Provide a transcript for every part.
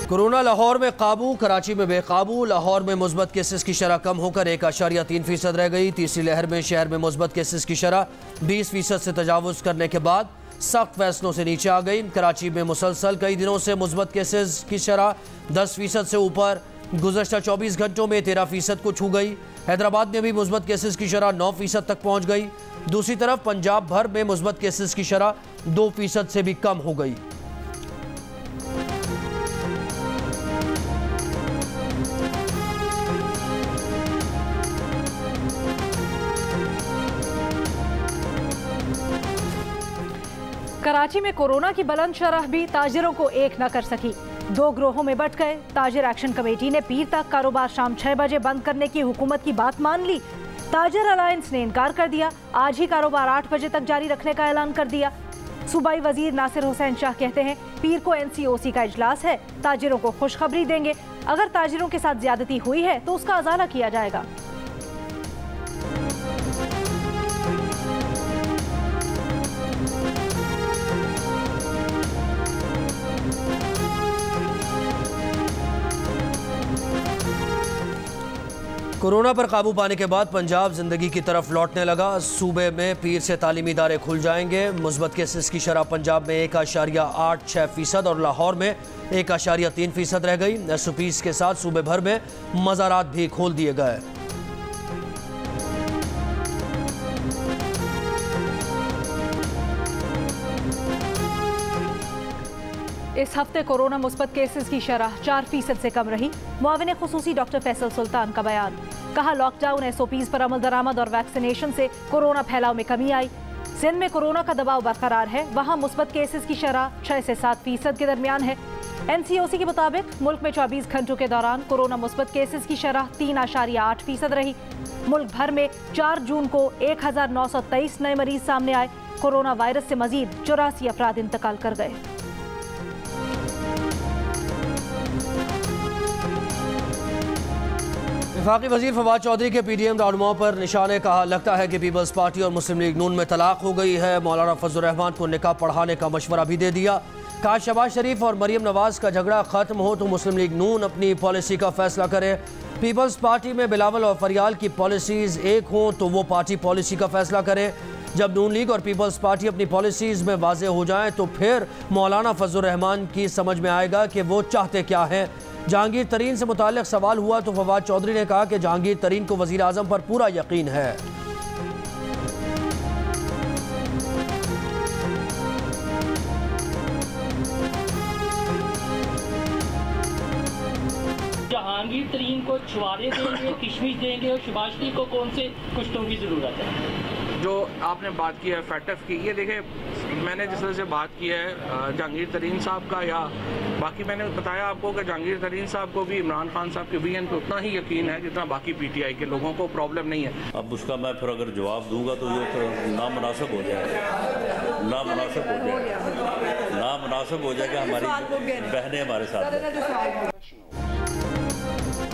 Corona Lahore में काबू, कराची में बेकाबू। लाहौर में मुस्बत केसेस की शरह कम होकर 1.3% रह गई। तीसरी लहर में शहर में मुस्बत केसेस की शरह 20% से तजावुज करने के बाद सख्त फैसलों से नीचे आ गई। कराची में मुसलसल कई दिनों से मुस्बत केसेस की शरह 10% से ऊपर गुज़श्ता 24 घंटों में 13% को छू गई। हैदराबाद में भी मुस्बत केसेस की शरह 9% तक पहुँच गई। दूसरी तरफ पंजाब भर में मुस्बत केसेस की शरह 2% से भी कम हो गई। कराची में कोरोना की बुलंद शरह भी ताजिरों को एक न कर सकी। दो ग्रोहों में बंट गए। ताजिर एक्शन कमेटी ने पीर तक कारोबार शाम 6 बजे बंद करने की हुकूमत की बात मान ली। ताजिर अलायंस ने इनकार कर दिया। आज ही कारोबार 8 बजे तक जारी रखने का ऐलान कर दिया। सूबाई वजीर नासिर हुसैन शाह कहते हैं पीर को NCOC का इजलास है, ताजिरों को खुशखबरी देंगे। अगर ताजिरों के साथ ज्यादती हुई है तो उसका अजाला किया जाएगा। कोरोना पर काबू पाने के बाद पंजाब जिंदगी की तरफ लौटने लगा। सूबे में पीर से तालीमी इदारे खुल जाएंगे। मुस्बत केसेस की शरह पंजाब में 1.86% और लाहौर में 1.3% रह गई। SOPs के साथ सूबे भर में मज़ारात भी खोल दिए गए। इस हफ्ते कोरोना मुस्बत केसेस की शरह 4% से कम रही। मुआविन खुसूसी डॉक्टर फैसल सुल्तान का बयान। कहा लॉकडाउन SOPs पर अमल दरामद और वैक्सीनेशन से कोरोना फैलाव में कमी आई। सिंध में कोरोना का दबाव बरकरार है। वहां मुस्बत केसेस की शरह 6 से 7% के दरमियान है। NCOC के मुताबिक मुल्क में 24 घंटों के दौरान कोरोना मुस्बत केसेस की शरह 3.8% रही। मुल्क भर में 4 जून को 1923 नए मरीज सामने आए। कोरोना वायरस से मजीद 84 अफराद इंतकाल कर गए। वफाकी वजीर फवाद चौधरी के PDM राहनुमाओं पर निशान ने कहा लगता है कि पीपल्स पार्टी और मुस्लिम लीग नून में तलाक हो गई है। मौलाना फजल रहमान को निकाह पढ़ाने का मशवरा भी दे दिया। कहा शहबाज शरीफ और मरियम नवाज का झगड़ा खत्म हो तो मुस्लिम लीग नून अपनी पॉलिसी का फैसला करे। पीपल्स पार्टी में बिलावल और फरियाल की पॉलिसीज एक हों तो वो पार्टी पॉलिसी का फैसला करे। जब नून लीग और पीपल्स पार्टी अपनी पॉलिसीज में वाजे हो जाएं तो फिर मौलाना फजल रहमान की समझ में आएगा कि वो चाहते क्या हैं। जहांगीर तरीन से मुताल्लिक सवाल हुआ तो फवाद चौधरी ने कहा कि जहांगीर तरीन को वज़ीर आज़म पर पूरा यकीन है। जहांगीर तरीन को छुआरे देंगे, किशमिश देंगे और शहबाज शरीफ को कौन से कुश्तों की ज़रूरत है? जो आपने बात की है फैटफ की, ये देखें मैंने जिस तरह से बात की है जहांगीर तरीन साहब का, या बाकी मैंने बताया आपको कि जहांगीर तरीन साहब को भी इमरान खान साहब के VN पे उतना ही यकीन है जितना बाकी PTI के लोगों को। प्रॉब्लम नहीं है। अब उसका मैं फिर अगर जवाब दूंगा तो ये तो नामुनासिब हो जाएगा, नामुनासिब हो जाएगा। हमारी बहनें हमारे साथ।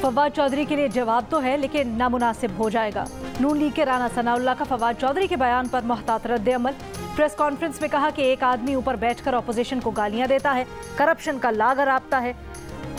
फवाद चौधरी के लिए जवाब तो है लेकिन नामुनासिब हो जाएगा। नून लीग के राना सनाउल्लाह का फवाद चौधरी के बयान पर मुहतात रद्द-ए-अमल। प्रेस कॉन्फ्रेंस में कहा कि एक आदमी ऊपर बैठकर अपोजिशन को गालियां देता है, करप्शन का लाग अरापता है।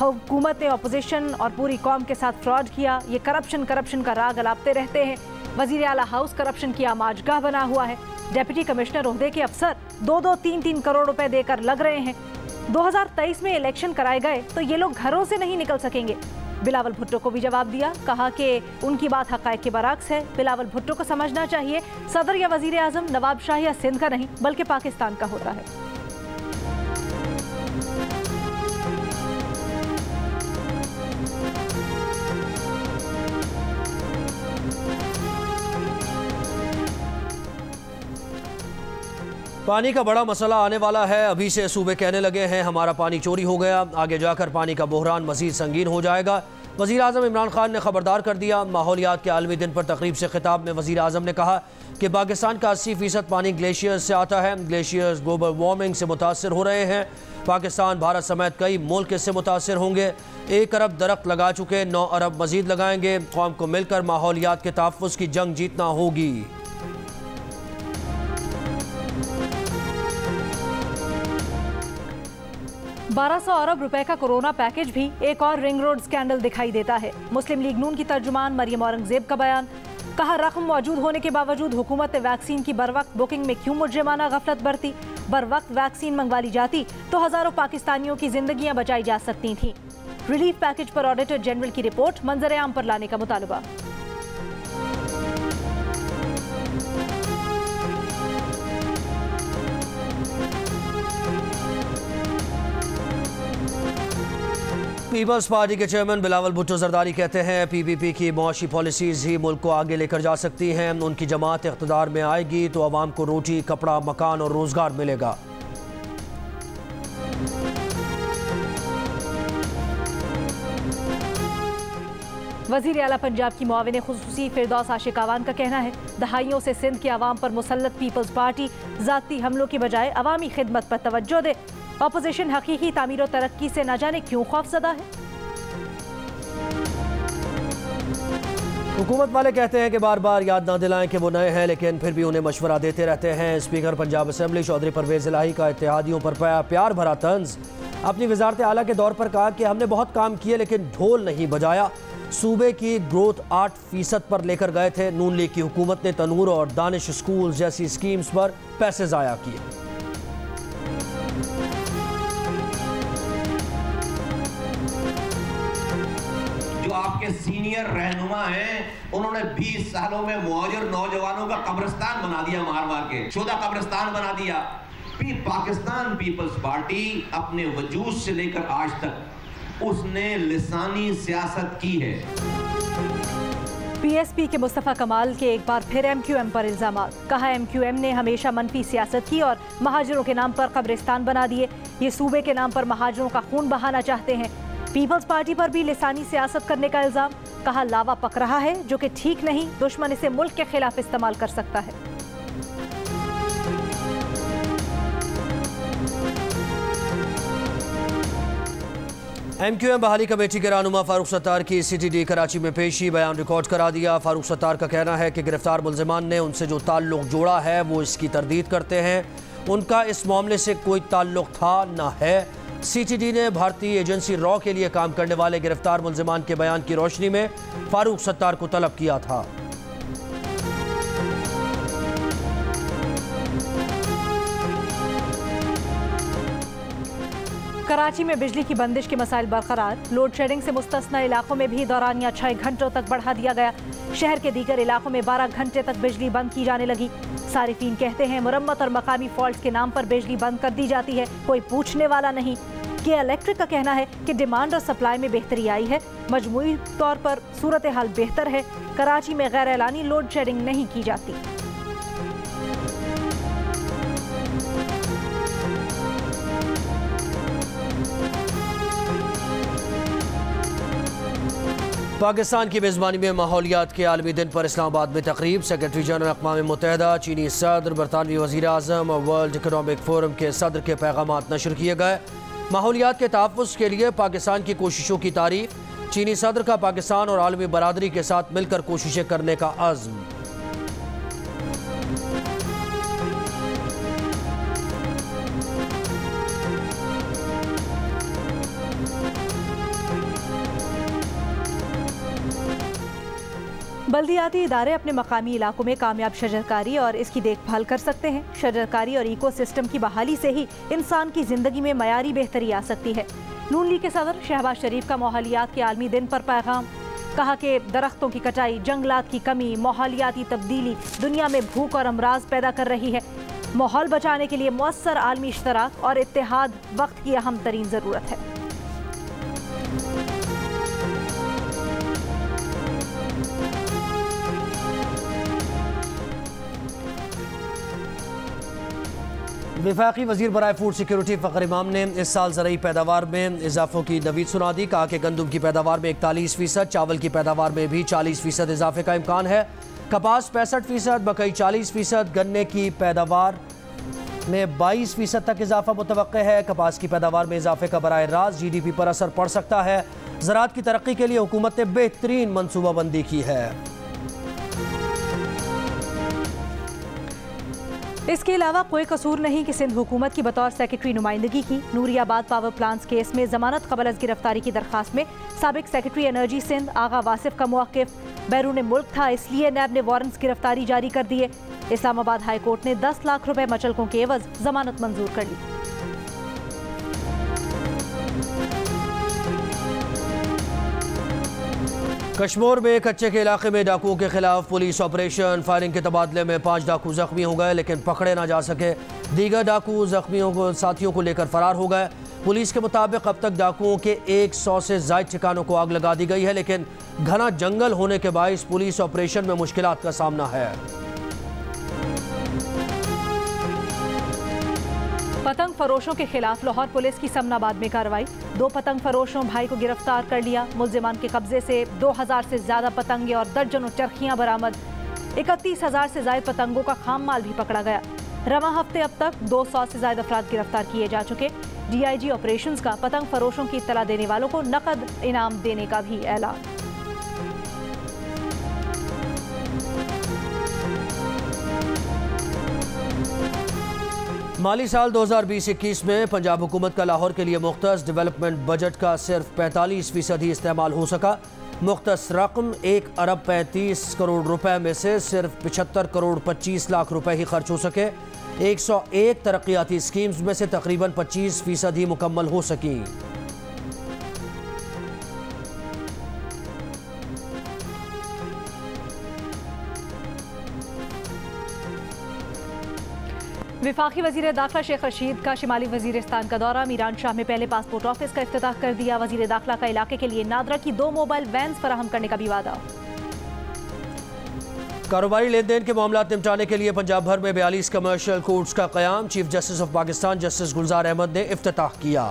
हुकूमत ने अपोजिशन और पूरी कौम के साथ फ्रॉड किया। ये करप्शन का राग अलापते रहते हैं। वजीर आला हाउस करप्शन की आमाजगाह बना हुआ है। डेप्यूटी कमिश्नर ओहदे के अफसर 2-2, 3-3 करोड़ रुपए देकर लग रहे हैं। 2023 में इलेक्शन कराए गए तो ये लोग घरों से नहीं निकल सकेंगे। बिलावल भुट्टो को भी जवाब दिया। कहा कि उनकी बात हक़ाइक़ के बरअक्स है। बिलावल भुट्टो को समझना चाहिए सदर या वज़ीर आज़म नवाब शाह या सिंध का नहीं बल्कि पाकिस्तान का होता है। पानी का बड़ा मसला आने वाला है। अभी से सूबे कहने लगे हैं हमारा पानी चोरी हो गया। आगे जाकर पानी का बहरान मज़ीद संगीन हो जाएगा। वज़ीर आज़म इमरान खान ने खबरदार कर दिया। माहौलियात के आलमी दिन पर तकरीब से खिताब में वज़ीर आज़म ने कहा कि पाकिस्तान का 80% पानी ग्लेशियर्स से आता है। ग्लेशियर्स ग्लोबल वार्मिंग से मुतासर हो रहे हैं। पाकिस्तान, भारत समेत कई मुल्क इससे मुतासर होंगे। 1 अरब दरख्त लगा चुके, 9 अरब मजीद लगाएंगे। कौम को मिलकर माहौलियात के तहफ़्फ़ुज़ की जंग जीतना होगी। 1200 अरब रुपए का कोरोना पैकेज भी एक और रिंग रोड स्कैंडल दिखाई देता है। मुस्लिम लीग नून की तर्जुमान मरियम औरंगजेब का बयान, कहा रकम मौजूद होने के बावजूद हुकूमत ने वैक्सीन की बरवक्त बुकिंग में क्यों मुजरिमाना गफलत बरती। बरवक्त वैक्सीन मंगवा ली जाती तो हजारों पाकिस्तानियों की जिंदगियां बचाई जा सकती थीं। रिलीफ पैकेज पर ऑडिटर जनरल की रिपोर्ट मंजर आम पर लाने का मुतालबा। पीपल्स पार्टी के चेयरमैन बिलावल भुट्टो जरदारी कहते हैं पीपीपी की मुआशी पॉलिसीज ही मुल्क को आगे लेकर जा सकती हैं। उनकी जमात इख्तिदार में आएगी तो अवाम को रोटी, कपड़ा, मकान और रोजगार मिलेगा। वजीर आला पंजाब की मुआविन खुसूसी फिरदौस आशिक आवान का कहना है दहाइयों से सिंध के अवाम पर मुसल्लत पीपल्स पार्टी जाती हमलों की बजाय अवामी खिदमत पर तवज्जो दे। ऑपोजिशन हकीकी तामीर और तरक्की से न जाने क्यों खौफजदा है। हुकूमत वाले कहते हैं कि बार बार याद ना दिलाएं कि वो नए हैं, लेकिन फिर भी उन्हें मशवरा देते रहते हैं। स्पीकर पंजाब असम्बली चौधरी परवेज इलाही का इत्तेहादियों पर प्यार भरा तंज। अपनी वजारत आला के दौर पर कहा कि हमने बहुत काम किए लेकिन ढोल नहीं बजाया। सूबे की ग्रोथ 8% पर लेकर गए थे। नून लीग की हुकूमत ने तनूर और दानिश स्कूल जैसी स्कीम्स पर पैसे जाया किए। जो आपके सीनियर रहनुमा हैं, उन्होंने 20 सालों में मुहाजिर नौजवानों का कब्रिस्तान बना दिया, मार मार के शुदा कब्रिस्तान बना दिया। पाकिस्तान पीपल्स पार्टी अपने वजूद से लेकर आज तक उसने लिसानी सियासत की है। पीएसपी के मुस्तफा कमाल के एक बार फिर एमक्यूएम पर इल्जाम। कहा एमक्यूएम ने हमेशा मनफी सियासत की और महाजिरों के नाम पर कब्रिस्तान बना दिए। ये सूबे के नाम पर महाजिरों का खून बहाना चाहते हैं। पीपल्स पार्टी पर भी लिसानी सियासत करने का इल्जाम। कहा लावा पक रहा है जो कि ठीक नहीं, दुश्मन इसे मुल्क के खिलाफ इस्तेमाल कर सकता है। एमक्यूएम बहाली कमेटी के रहनुमा फारूक सत्तार की सीटीडी कराची में पेशी, बयान रिकॉर्ड करा दिया। फारूक सत्तार का कहना है कि गिरफ्तार मुल्जिमान ने उनसे जो ताल्लुक जोड़ा है वो इसकी तरदीद करते हैं। उनका इस मामले से कोई ताल्लुक था न है। सीटीडी ने भारतीय एजेंसी रॉ के लिए काम करने वाले गिरफ्तार मुल्जिमान के बयान की रोशनी में फारूक सत्तार को तलब किया था। कराची में बिजली की बंदिश के मसाइल बरकरार। लोड शेडिंग से मुस्तस्ना इलाकों में भी दौरानिया 6 घंटों तक बढ़ा दिया गया। शहर के दीगर इलाकों में 12 घंटे तक बिजली बंद की जाने लगी। सारिफीन कहते हैं मुरम्मत और मकामी फॉल्ट के नाम पर बिजली बंद कर दी जाती है, कोई पूछने वाला नहीं। के इलेक्ट्रिक का कहना है कि डिमांड और सप्लाई में बेहतरी आई है, मजमूई तौर पर सूरत हाल बेहतर है। कराची में गैर एलानी लोड शेडिंग नहीं की जाती। पाकिस्तान की मेज़बानी में माहौलियात के आलमी दिन पर इस्लामाबाद में तकरीब। सेक्रेटरी जनरल अक़वाम मुत्तहिदा, चीनी सदर, बरतानवी वज़ीर आज़म और वर्ल्ड इकनॉमिक फोरम के सदर के पैगामात नशर किए गए। माहौलियात के तहफ़्फ़ुज़ के लिए पाकिस्तान की कोशिशों की तारीफ़। चीनी सदर का पाकिस्तान और आलमी बरादरी के साथ मिलकर कोशिशें करने का अज़्म। बल्दियाती इदारे अपने मकामी इलाकों में कामयाब शजरकारी और इसकी देखभाल कर सकते हैं। शजरकारी और इको सिस्टम की बहाली से ही इंसान की ज़िंदगी में मयारी बेहतरी आ सकती है। नून लीग के सदर शहबाज शरीफ का माहौलियात के आलमी दिन पर पैगाम। कहा कि दरख्तों की कटाई, जंगलात की कमी, माहौलियाती तब्दीली दुनिया में भूख और अमराज पैदा कर रही है। माहौल बचाने के लिए मुअस्सर आलमी इश्तराक और इत्तेहाद वक्त की अहम तरीन ज़रूरत है। वफाकी वज़ीर बराए फूड सिक्योरिटी फ़खर इमाम ने इस साल ज़रूरी पैदावार में इजाफ़ों की नवीद सुना दी। कहा कि गंदम की पैदावार में 41%, चावल की पैदावार में भी 40% इजाफे का इम्कान है। कपास 65%, मकई 40%, गन्ने की पैदावार में 22% तक इजाफा मुतवक्के है। कपास की पैदावार में इजाफे का बराह रास्त GDP पर असर पड़ सकता है। ज़राअत की तरक्की के लिए हुकूमत ने बेहतरीन मनसूबाबंदी की है। इसके अलावा कोई कसूर नहीं कि सिंध हुकूमत की बतौर सेक्रेटरी नुमाइंदगी की। नूरियाबाद पावर प्लांट्स केस में जमानत कबल अज गिरफ्तारी की दरखास्त में साबिक सेक्रेटरी एनर्जी सिंध आगा वासिफ का मौक़िफ़ बैरून मुल्क था, इसलिए नैब ने वारंट्स गिरफ्तारी जारी कर दिए। इस्लामाबाद हाई कोर्ट ने 10 लाख रुपए मचलकों के एवज जमानत मंजूर कर ली। कश्मीर में कच्चे के इलाके में डाकुओं के खिलाफ पुलिस ऑपरेशन। फायरिंग के तबादले में 5 डाकू जख्मी हो गए, लेकिन पकड़े ना जा सके। दीगर डाकू जख्मियों को साथियों को लेकर फरार हो गए। पुलिस के मुताबिक अब तक डाकुओं के 100 से ज़ायद ठिकानों को आग लगा दी गई है, लेकिन घना जंगल होने के बाइस पुलिस ऑपरेशन में मुश्किलात का सामना है। पतंग फरोशों के खिलाफ लाहौर पुलिस की समनाबाद में कार्रवाई। 2 पतंग फरोशों भाई को गिरफ्तार कर लिया। मुलजिमान के कब्जे से 2000 से ज्यादा पतंगे और दर्जनों चरखियां बरामद। 31,000 से ज्यादा पतंगों का खाम माल भी पकड़ा गया। रवा हफ्ते अब तक 200 से ज्यादा अफराद गिरफ्तार किए जा चुके। DIG ऑपरेशंस का पतंग फरोशों की इत्तला देने वालों को नकद इनाम देने का भी ऐलान। माली साल 2020-21 में पंजाब हुकूमत का लाहौर के लिए मुख्तस डेवलपमेंट बजट का सिर्फ 45% ही इस्तेमाल हो सका। मुख्तस रकम 1 अरब 35 करोड़ रुपए में से सिर्फ 75 करोड़ 25 लाख रुपए ही खर्च हो सके। 101 तरक्याती स्कीम्स में से तकरीबन 25% ही मुकम्मल हो सकी। विफाकी वजीर दाखिला शेख रशीद का शिमाली वजीरिस्तान का दौरा। मीरान शाह में पहले पासपोर्ट ऑफिस का इफ्तिताह कर दिया। वजीर दाखिला का इलाके के लिए नादरा की 2 मोबाइल वैन फराहम करने का भी वादा। कारोबारी लेन देन के मामला निपटाने के लिए पंजाब भर में 42 कमर्शियल कोर्ट्स का क़याम। Chief justice of Pakistan justice Gulzar Ahmed ने इफ्तिताह किया।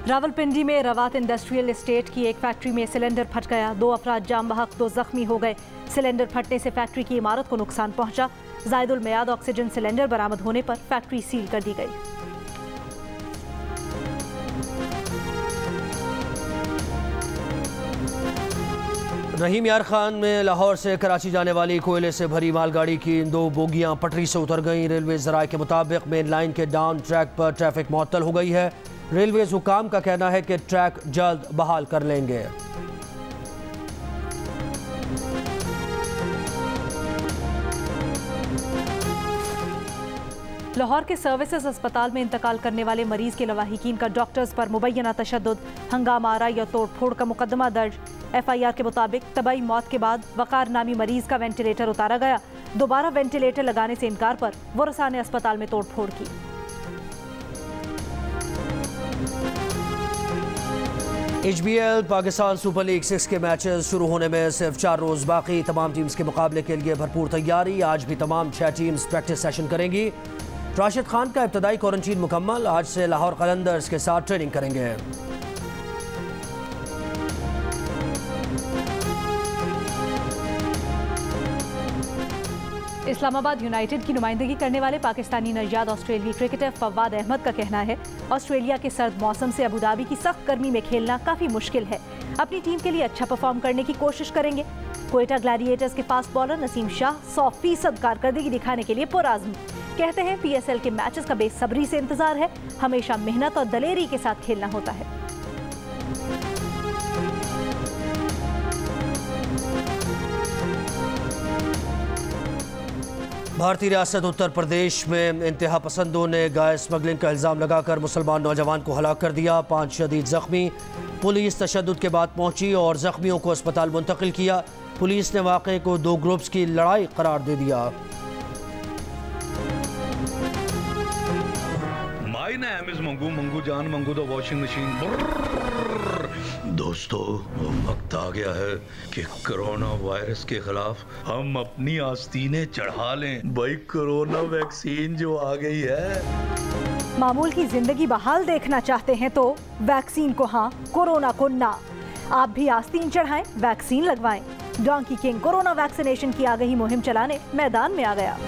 रावलपिंडी में रवात इंडस्ट्रियल एस्टेट की एक फैक्ट्री में सिलेंडर फट गया। 2 अफराद जाम बहक 2 जख्मी हो गए। सिलेंडर फटने से फैक्ट्री की इमारत को नुकसान पहुंचा। जायदुल मियाद ऑक्सीजन सिलेंडर बरामद होने पर फैक्ट्री सील कर दी गई। रहीम यार खान में लाहौर से कराची जाने वाली कोयले से भरी मालगाड़ी की 2 बोगियां पटरी से उतर गईं। रेलवे ज़राए के मुताबिक मेन लाइन के डाउन ट्रैक पर ट्रैफिक मुअत्तल हो गई है। रेलवेज हुकाम का कहना है कि ट्रैक जल्द बहाल कर लेंगे। लाहौर के सर्विसेज अस्पताल में इंतकाल करने वाले मरीज के लवाहिकीन का डॉक्टर्स पर मुबैना तशद्दुद, हंगामा आराई और तोड़ फोड़ का मुकदमा दर्ज। FIR के मुताबिक तबाही मौत के बाद वकार नामी मरीज का वेंटिलेटर उतारा गया। दोबारा वेंटिलेटर लगाने से इनकार पर वरसा ने अस्पताल में तोड़ फोड़ की। HBL पाकिस्तान सुपर लीग 6 के मैचेस शुरू होने में सिर्फ 4 रोज बाकी। तमाम टीम्स के मुकाबले के लिए भरपूर तैयारी। आज भी तमाम 6 टीम्स प्रैक्टिस सेशन करेंगी। राशिद खान का इब्तदाई क्वारंटीन मुकम्मल। आज से लाहौर कलंदर्स के साथ ट्रेनिंग करेंगे। इस्लामाबाद यूनाइटेड की नुमाइंदगी करने वाले पाकिस्तानी नौजवान ऑस्ट्रेलियाई क्रिकेटर फवाद अहमद का कहना है, ऑस्ट्रेलिया के सर्द मौसम से अबू धाबी की सख्त गर्मी में खेलना काफ़ी मुश्किल है। अपनी टीम के लिए अच्छा परफॉर्म करने की कोशिश करेंगे। क्वेटा ग्लैडिएटर्स के फास्ट बॉलर नसीम शाह 100% कारकर्दगी दिखाने के लिए पुरआज़्म। कहते हैं PSL के मैचेस का बेसब्री से इंतजार है। हमेशा मेहनत और दलेरी के साथ खेलना होता है। भारतीय रियासत उत्तर प्रदेश में इंतहा पसंदों ने गाय स्मगलिंग का इल्ज़ाम लगाकर मुसलमान नौजवान को हलाक कर दिया। 5 शदीद जख्मी। पुलिस तशद्दुद के बाद पहुंची और जख्मियों को अस्पताल मुंतकिल किया। पुलिस ने वाक़े को 2 ग्रुप्स की लड़ाई करार दे दिया। My name is Mangu, Mangu जान मंगू द वॉशिंग मशीन। दोस्तों, वक्त आ गया है कि कोरोना वायरस के खिलाफ हम अपनी आस्तीनें चढ़ा लें। भाई कोरोना वैक्सीन जो आ गई है। मामूल की जिंदगी बहाल देखना चाहते हैं तो वैक्सीन को हाँ, कोरोना को ना। आप भी आस्तीन चढ़ाएं, वैक्सीन लगवाएं। डोंकी किंग कोरोना वैक्सीनेशन की आगही मुहिम चलाने मैदान में आ गया।